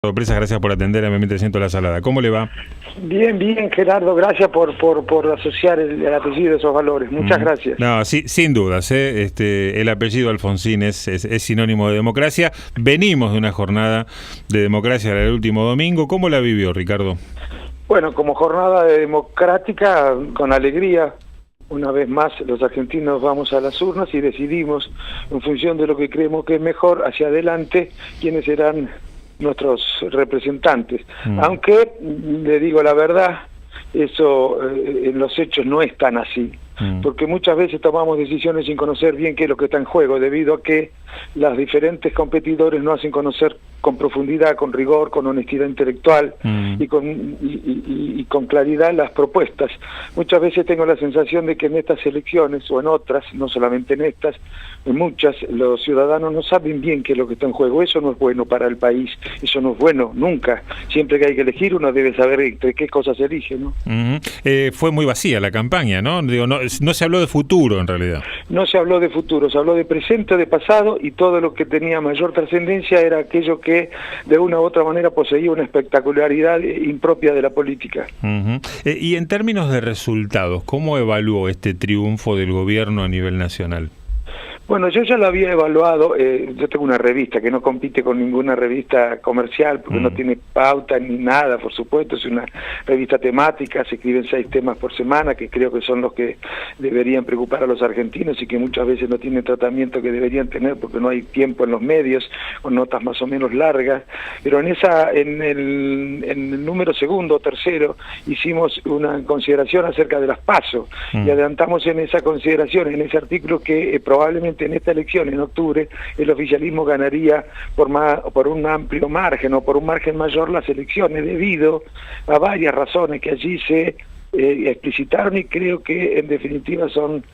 Sorpresas, gracias por atender a M1300 La Salada. ¿Cómo le va? Bien, bien, Gerardo, gracias por asociar el apellido de esos valores. Muchas gracias. No, sí, sin dudas, el apellido Alfonsín es sinónimo de democracia. Venimos de una jornada de democracia el último domingo. ¿Cómo la vivió, Ricardo? Bueno, como jornada democrática, con alegría. Una vez más, los argentinos vamos a las urnas y decidimos, en función de lo que creemos que es mejor, hacia adelante, quiénes serán nuestros representantes. Aunque, le digo la verdad, eso en los hechos no es tan así, porque muchas veces tomamos decisiones sin conocer bien qué es lo que está en juego, debido a que los diferentes competidores no hacen conocer con profundidad, con rigor, con honestidad intelectual y con claridad las propuestas. Muchas veces tengo la sensación de que en estas elecciones, o en otras, no solamente en estas, en muchas, los ciudadanos no saben bien qué es lo que está en juego. Eso no es bueno para el país, eso no es bueno nunca. Siempre que hay que elegir, uno debe saber entre qué cosas se elige, ¿no? Fue muy vacía la campaña, ¿no? Digo, no se habló de futuro, en realidad. No se habló de futuro, se habló de presente, de pasado, y todo lo que tenía mayor trascendencia era aquello que de una u otra manera poseía una espectacularidad impropia de la política. Y en términos de resultados, ¿cómo evaluó este triunfo del gobierno a nivel nacional? Bueno, yo ya lo había evaluado. Yo tengo una revista que no compite con ninguna revista comercial, porque no tiene pauta ni nada, por supuesto. Es una revista temática, se escriben 6 temas por semana, que creo que son los que deberían preocupar a los argentinos y que muchas veces no tienen tratamiento que deberían tener porque no hay tiempo en los medios, con notas más o menos largas. Pero en el número segundo o tercero hicimos una consideración acerca de las PASO y adelantamos en esa consideración, en ese artículo, que probablemente en esta elección, en octubre, el oficialismo ganaría por un amplio margen o por un margen mayor las elecciones, debido a varias razones que allí se explicitaron, y creo que en definitiva son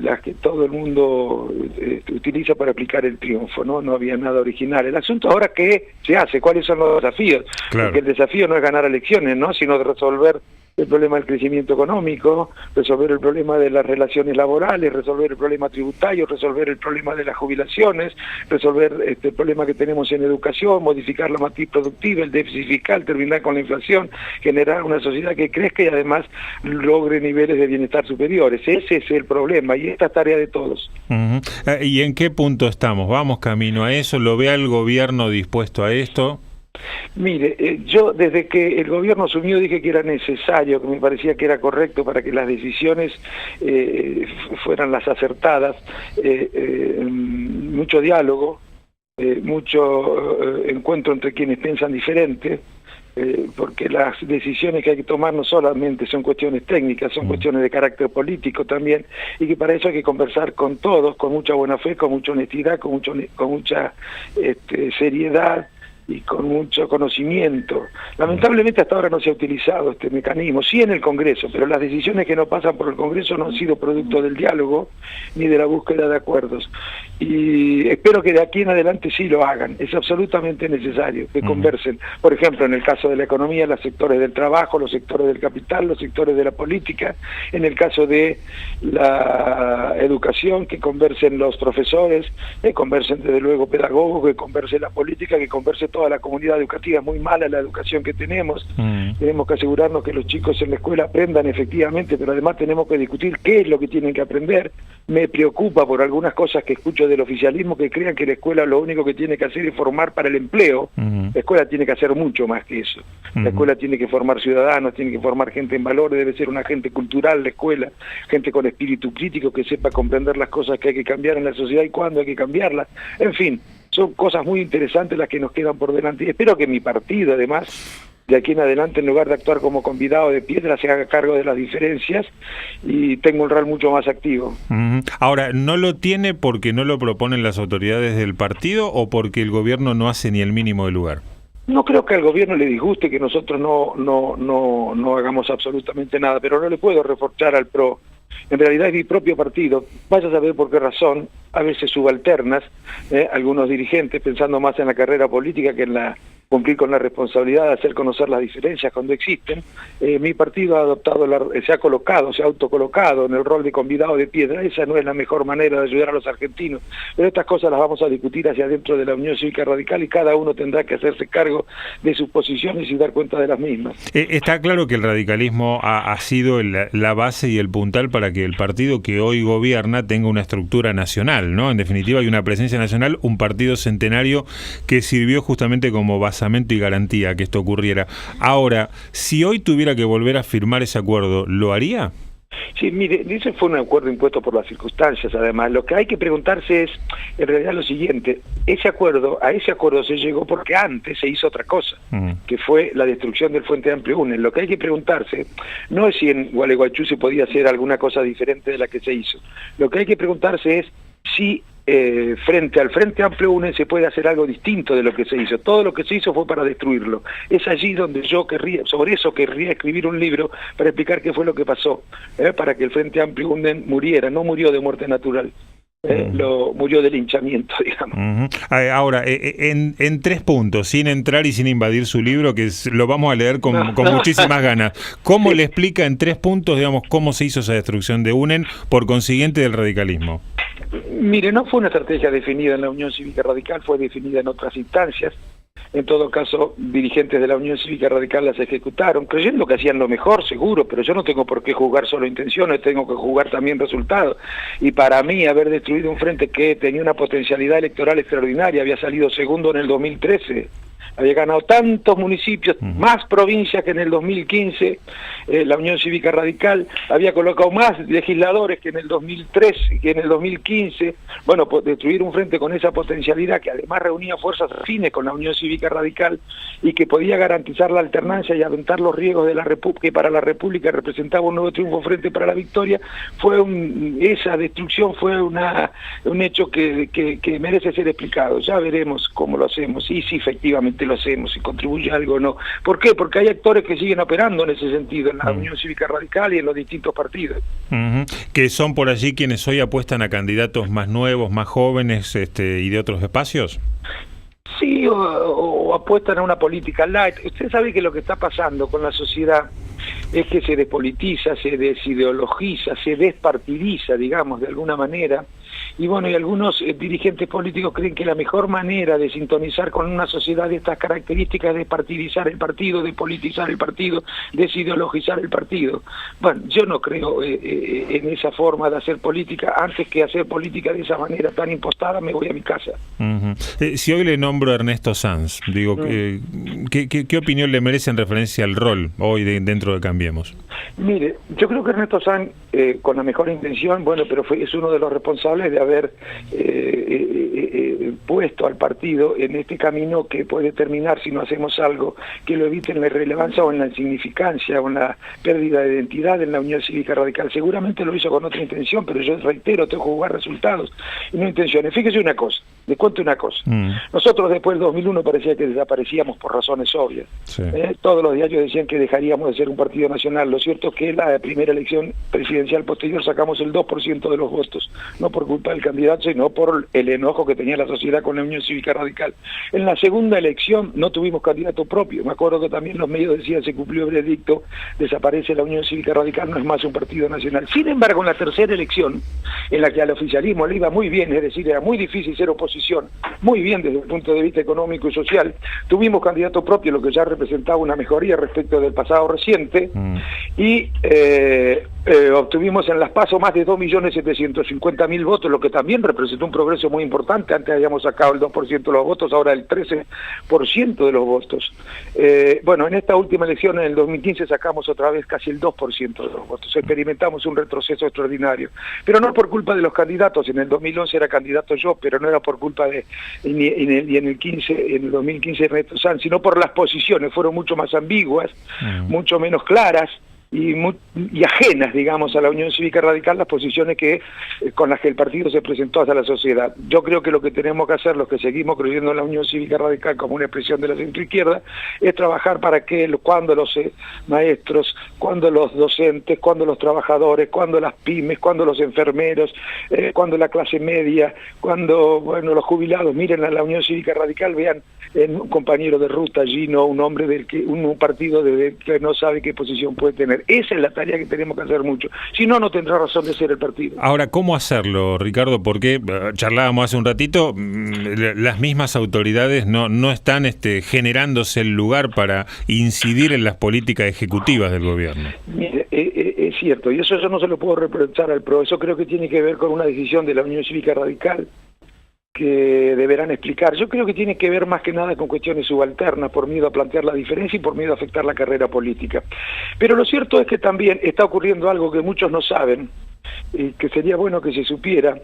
las que todo el mundo utiliza para aplicar el triunfo, ¿no? No había nada original. El asunto ahora, ¿qué se hace? ¿Cuáles son los desafíos? Claro. Porque el desafío no es ganar elecciones, ¿no? Sino de resolver el problema del crecimiento económico, resolver el problema de las relaciones laborales, resolver el problema tributario, resolver el problema de las jubilaciones, resolver el problema que tenemos en educación, modificar la matriz productiva, el déficit fiscal, terminar con la inflación, generar una sociedad que crezca y además logre niveles de bienestar superiores. Ese es el problema y esta es tarea de todos. ¿Y en qué punto estamos? ¿Vamos camino a eso? ¿Lo ve al gobierno dispuesto a esto? Mire, yo desde que el gobierno asumió dije que era necesario, que me parecía que era correcto para que las decisiones fueran las acertadas, mucho diálogo, mucho encuentro entre quienes piensan diferente, porque las decisiones que hay que tomar no solamente son cuestiones técnicas, son cuestiones de carácter político también, y que para eso hay que conversar con todos, con mucha buena fe, con mucha honestidad, con mucha seriedad y con mucho conocimiento. Lamentablemente hasta ahora no se ha utilizado este mecanismo, sí en el Congreso, pero las decisiones que no pasan por el Congreso no han sido producto del diálogo ni de la búsqueda de acuerdos. Y espero que de aquí en adelante sí lo hagan, es absolutamente necesario que conversen. Por ejemplo, en el caso de la economía, los sectores del trabajo, los sectores del capital, los sectores de la política. En el caso de la educación, que conversen los profesores, que conversen desde luego pedagogos, que converse la política, que converse toda la comunidad educativa. Muy mala la educación que tenemos. Tenemos que asegurarnos que los chicos en la escuela aprendan efectivamente, pero además tenemos que discutir qué es lo que tienen que aprender. Me preocupa por algunas cosas que escucho del oficialismo, que crean que la escuela lo único que tiene que hacer es formar para el empleo. La escuela tiene que hacer mucho más que eso. La escuela tiene que formar ciudadanos, tiene que formar gente en valores, debe ser una gente cultural la escuela, gente con espíritu crítico, que sepa comprender las cosas que hay que cambiar en la sociedad y cuándo hay que cambiarlas. En fin, son cosas muy interesantes las que nos quedan por delante, y espero que mi partido, además, de aquí en adelante, en lugar de actuar como convidado de piedra, se haga cargo de las diferencias y tenga un rol mucho más activo. Ahora, ¿no lo tiene porque no lo proponen las autoridades del partido o porque el gobierno no hace ni el mínimo de lugar? No creo que al gobierno le disguste que nosotros no hagamos absolutamente nada, pero no le puedo reprochar al PRO. En realidad es mi propio partido, vaya a saber por qué razón, a veces subalternas, algunos dirigentes, pensando más en la carrera política que en la cumplir con la responsabilidad de hacer conocer las diferencias cuando existen. Mi partido ha adoptado, se ha autocolocado en el rol de convidado de piedra. Esa no es la mejor manera de ayudar a los argentinos, pero estas cosas las vamos a discutir hacia adentro de la Unión Cívica Radical y cada uno tendrá que hacerse cargo de sus posiciones y dar cuenta de las mismas. Está claro que el radicalismo ha sido la base y el puntal para que el partido que hoy gobierna tenga una estructura nacional, ¿no? En definitiva hay una presencia nacional, un partido centenario que sirvió justamente como basamento y garantía que esto ocurriera. Ahora, si hoy tuviera que volver a firmar ese acuerdo, ¿lo haría? Sí, mire, ese fue un acuerdo impuesto por las circunstancias, además. Lo que hay que preguntarse es, en realidad, lo siguiente: a ese acuerdo se llegó porque antes se hizo otra cosa, que fue la destrucción del Frente Amplio UNEN. Lo que hay que preguntarse no es si en Gualeguaychú se podía hacer alguna cosa diferente de la que se hizo. Lo que hay que preguntarse es si frente al Frente Amplio UNEN se puede hacer algo distinto de lo que se hizo. Todo lo que se hizo fue para destruirlo. Es allí donde yo querría escribir un libro para explicar qué fue lo que pasó, para que el Frente Amplio UNEN muriera. No murió de muerte natural, murió de linchamiento, digamos. Ahora, en 3 puntos, sin entrar y sin invadir su libro, que lo vamos a leer con muchísimas ganas. ¿Cómo le explica en 3 puntos, digamos, cómo se hizo esa destrucción de UNEN, por consiguiente del radicalismo? Mire, no fue una estrategia definida en la Unión Cívica Radical, fue definida en otras instancias. En todo caso, dirigentes de la Unión Cívica Radical las ejecutaron, creyendo que hacían lo mejor, seguro, pero yo no tengo por qué juzgar solo intenciones, tengo que juzgar también resultados. Y para mí, haber destruido un frente que tenía una potencialidad electoral extraordinaria, había salido segundo en el 2013, había ganado tantos municipios, más provincias que en el 2015, la Unión Cívica Radical había colocado más legisladores que en el 2013, que en el 2015. Bueno, pues destruir un frente con esa potencialidad, que además reunía fuerzas afines con la Unión Cívica Radical y que podía garantizar la alternancia y aventar los riesgos de la República, que para la República representaba un nuevo triunfo frente para la victoria. Esa destrucción fue un hecho que merece ser explicado. Ya veremos cómo lo hacemos y si efectivamente lo hacemos, si contribuye algo o no. ¿Por qué? Porque hay actores que siguen operando en ese sentido en la Unión Cívica Radical y en los distintos partidos. ¿Que son por allí quienes hoy apuestan a candidatos más nuevos, más jóvenes y de otros espacios? Sí, o apuestan a una política light. Usted sabe que lo que está pasando con la sociedad es que se despolitiza, se desideologiza, se despartidiza, digamos, de alguna manera. Y bueno, y algunos dirigentes políticos creen que la mejor manera de sintonizar con una sociedad de estas características es despartidizar el partido, despolitizar el partido, desideologizar el partido. Bueno, yo no creo en esa forma de hacer política. Antes que hacer política de esa manera tan impostada, me voy a mi casa. Si hoy le nombro a Ernesto Sanz, digo, ¿qué opinión le merece en referencia al rol hoy dentro de Cambiemos? Mire, yo creo que Ernesto Sanz, con la mejor intención, bueno, pero es uno de los responsables de haber puesto al partido en este camino que puede terminar, si no hacemos algo que lo evite, en la irrelevancia o en la insignificancia o en la pérdida de identidad en la Unión Cívica Radical. Seguramente lo hizo con otra intención, pero yo reitero, tengo que jugar resultados y no intenciones. Fíjese una cosa, les cuento una cosa. Nosotros después del 2001 parecía que desaparecíamos por razones obvias. Sí. Todos los diarios decían que dejaríamos de ser un partido nacional. Lo cierto es que en la primera elección presidencial posterior sacamos el 2% de los votos, no por culpa del candidato, sino por el enojo que tenía la sociedad con la Unión Cívica Radical. En la segunda elección no tuvimos candidato propio. Me acuerdo que también los medios decían: se cumplió el veredicto, desaparece la Unión Cívica Radical, no es más un partido nacional. Sin embargo, en la tercera elección, en la que al oficialismo le iba muy bien, es decir, era muy difícil ser oposición, muy bien desde el punto de vista económico y social, tuvimos candidato propio, lo que ya representaba una mejoría respecto del pasado reciente, y obtuvimos en las PASO más de 2.750.000 votos, lo que también representó un progreso muy importante. Antes habíamos sacado el 2% de los votos, ahora el 13% de los votos. Bueno, en esta última elección, en el 2015, sacamos otra vez casi el 2% de los votos. Experimentamos un retroceso extraordinario, pero no por culpa de los candidatos. En el 2011 era candidato yo, pero no era por culpa de, en el 2015 Ernesto Sanz, sino por las posiciones. Fueron mucho más ambiguas, mucho menos claras, y ajenas, digamos, a la Unión Cívica Radical las posiciones con las que el partido se presentó hacia la sociedad. Yo creo que lo que tenemos que hacer, los que seguimos creyendo en la Unión Cívica Radical como una expresión de la centroizquierda, es trabajar para que cuando los maestros, cuando los docentes, cuando los trabajadores, cuando las pymes, cuando los enfermeros, cuando la clase media, cuando los jubilados miren a la Unión Cívica Radical, vean en un compañero de ruta allí, no un hombre un partido que no sabe qué posición puede tener. Esa es la tarea que tenemos que hacer mucho. Si no, no tendrá razón de ser el partido. Ahora, ¿cómo hacerlo, Ricardo? Porque charlábamos hace un ratito, las mismas autoridades no están generándose el lugar para incidir en las políticas ejecutivas del gobierno. Mire, es cierto, y eso yo no se lo puedo reprochar al PRO. Eso creo que tiene que ver con una decisión de la Unión Cívica Radical que deberán explicar. Yo creo que tiene que ver más que nada con cuestiones subalternas, por miedo a plantear la diferencia y por miedo a afectar la carrera política. Pero lo cierto es que también está ocurriendo algo que muchos no saben, que sería bueno que se supiera.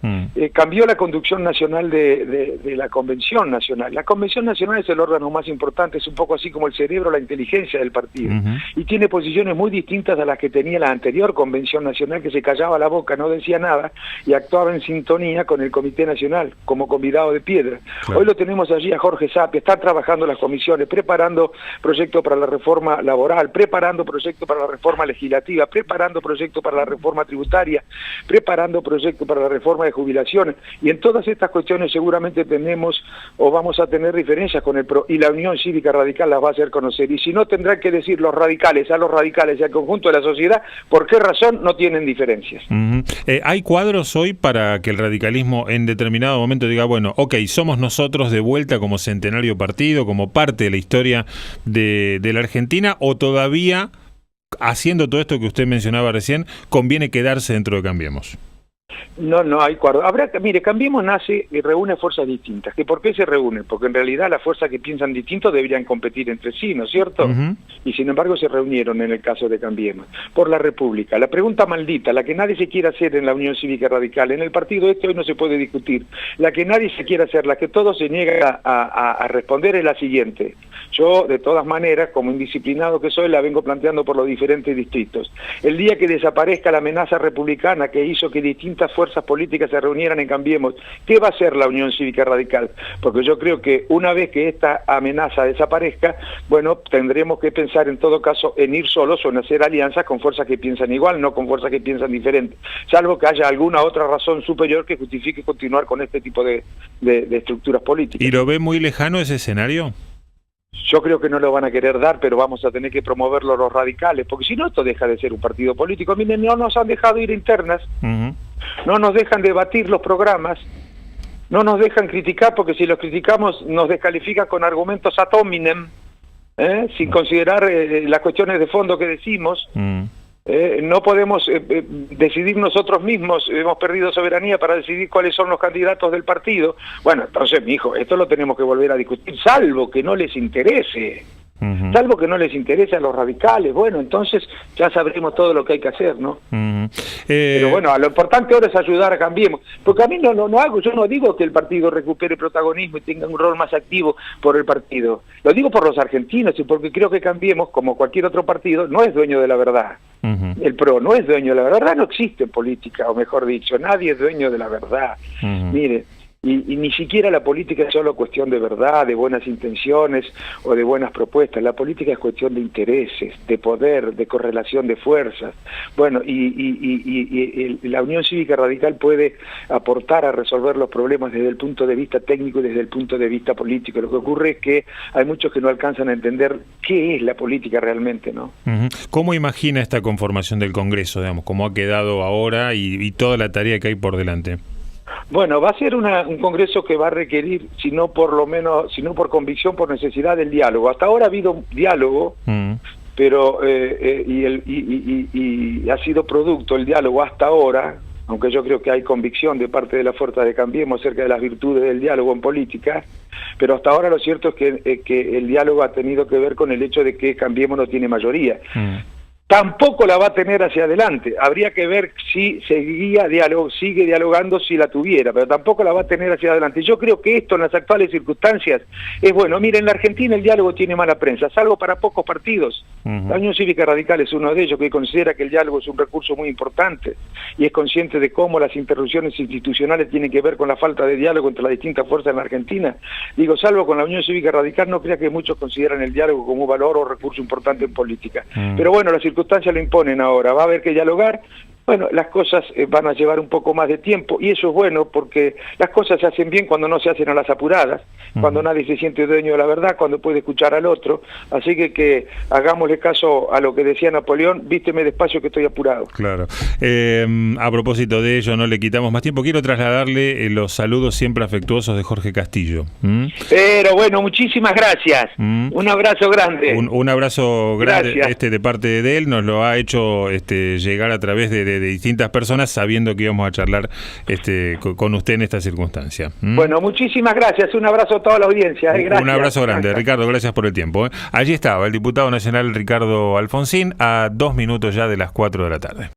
Cambió la conducción nacional de la Convención Nacional. La Convención Nacional es el órgano más importante, es un poco así como el cerebro, la inteligencia del partido, y tiene posiciones muy distintas a las que tenía la anterior Convención Nacional, que se callaba la boca, no decía nada y actuaba en sintonía con el Comité Nacional como convidado de piedra. Claro. Hoy lo tenemos allí a Jorge Sapia, está trabajando las comisiones, preparando proyectos para la reforma laboral, preparando proyectos para la reforma legislativa, preparando proyectos para la reforma tributaria, preparando proyectos para la reforma de jubilaciones, y en todas estas cuestiones seguramente tenemos o vamos a tener diferencias con el PRO, y la Unión Cívica Radical las va a hacer conocer, y si no tendrán que decir los radicales y al conjunto de la sociedad por qué razón no tienen diferencias. ¿Hay cuadros hoy para que el radicalismo en determinado momento diga, bueno, ok, somos nosotros de vuelta como centenario partido, como parte de la historia de la Argentina, o todavía, haciendo todo esto que usted mencionaba recién, conviene quedarse dentro de Cambiemos? No hay cuadro. Mire, Cambiemos nace y reúne fuerzas distintas. ¿Que por qué se reúnen? Porque en realidad las fuerzas que piensan distinto deberían competir entre sí, ¿no es cierto? Y sin embargo se reunieron en el caso de Cambiemos. Por la República. La pregunta maldita, la que nadie se quiere hacer en la Unión Cívica Radical, en el partido hoy no se puede discutir. La que nadie se quiere hacer, la que todos se niega a responder es la siguiente. Yo, de todas maneras, como indisciplinado que soy, la vengo planteando por los diferentes distritos. El día que desaparezca la amenaza republicana que hizo que distintas fuerzas políticas se reunieran en Cambiemos, ¿qué va a hacer la Unión Cívica Radical? Porque yo creo que una vez que esta amenaza desaparezca, tendremos que pensar en todo caso en ir solos o en hacer alianzas con fuerzas que piensan igual, no con fuerzas que piensan diferente, salvo que haya alguna otra razón superior que justifique continuar con este tipo de estructuras políticas. ¿Y lo ve muy lejano ese escenario? Yo creo que no lo van a querer dar, pero vamos a tener que promoverlo los radicales, porque si no, esto deja de ser un partido político. Miren, no nos han dejado ir internas, no nos dejan debatir los programas, no nos dejan criticar, porque si los criticamos nos descalifican con argumentos ad hominem, sin considerar las cuestiones de fondo que decimos. No podemos decidir nosotros mismos, hemos perdido soberanía para decidir cuáles son los candidatos del partido. Bueno, entonces, mijo, esto lo tenemos que volver a discutir, salvo que no les interese. Salvo que no les interese a los radicales, bueno, entonces ya sabremos todo lo que hay que hacer, ¿no? Pero bueno, lo importante ahora es ayudar a Cambiemos, porque a mí yo no digo que el partido recupere protagonismo y tenga un rol más activo por el partido, lo digo por los argentinos y porque creo que Cambiemos, como cualquier otro partido, no es dueño de la verdad. El PRO no es dueño de la verdad, no existe en política, o mejor dicho, nadie es dueño de la verdad. Mire, y ni siquiera la política es solo cuestión de verdad, de buenas intenciones o de buenas propuestas. La política es cuestión de intereses, de poder, de correlación de fuerzas. Bueno, y la Unión Cívica Radical puede aportar a resolver los problemas desde el punto de vista técnico y desde el punto de vista político. Lo que ocurre es que hay muchos que no alcanzan a entender qué es la política realmente, ¿no? ¿Cómo imagina esta conformación del Congreso, digamos, cómo ha quedado ahora y toda la tarea que hay por delante? Bueno, va a ser un congreso que va a requerir, si no por convicción, por necesidad del diálogo. Hasta ahora ha habido un diálogo, pero y ha sido producto el diálogo hasta ahora, aunque yo creo que hay convicción de parte de la fuerza de Cambiemos acerca de las virtudes del diálogo en política, pero hasta ahora lo cierto es que el diálogo ha tenido que ver con el hecho de que Cambiemos no tiene mayoría. tampoco la va a tener hacia adelante. Habría que ver si sigue dialogando si la tuviera, pero tampoco la va a tener hacia adelante. Yo creo que esto en las actuales circunstancias es bueno. Miren, en la Argentina el diálogo tiene mala prensa, salvo para pocos partidos. La Unión Cívica Radical es uno de ellos, que considera que el diálogo es un recurso muy importante y es consciente de cómo las interrupciones institucionales tienen que ver con la falta de diálogo entre las distintas fuerzas en la Argentina. Digo, salvo con la Unión Cívica Radical, no crea que muchos consideran el diálogo como un valor o recurso importante en política. Pero bueno, las circunstancias lo imponen ahora, va a haber que dialogar. Bueno, las cosas van a llevar un poco más de tiempo y eso es bueno porque las cosas se hacen bien cuando no se hacen a las apuradas, cuando nadie se siente dueño de la verdad, cuando puede escuchar al otro. Así que hagámosle caso a lo que decía Napoleón, vísteme despacio que estoy apurado. Claro. A propósito de ello, no le quitamos más tiempo. Quiero trasladarle los saludos siempre afectuosos de Jorge Castillo. Pero bueno, muchísimas gracias. Un abrazo grande. Un abrazo grande Gracias. de parte de él. Nos lo ha hecho llegar a través de distintas personas, sabiendo que íbamos a charlar con usted en esta circunstancia. Bueno, muchísimas gracias. Un abrazo a toda la audiencia. Gracias. Un abrazo grande, Ricardo. Gracias por el tiempo. Allí estaba el diputado nacional Ricardo Alfonsín, a 2 minutos ya de las 4 de la tarde.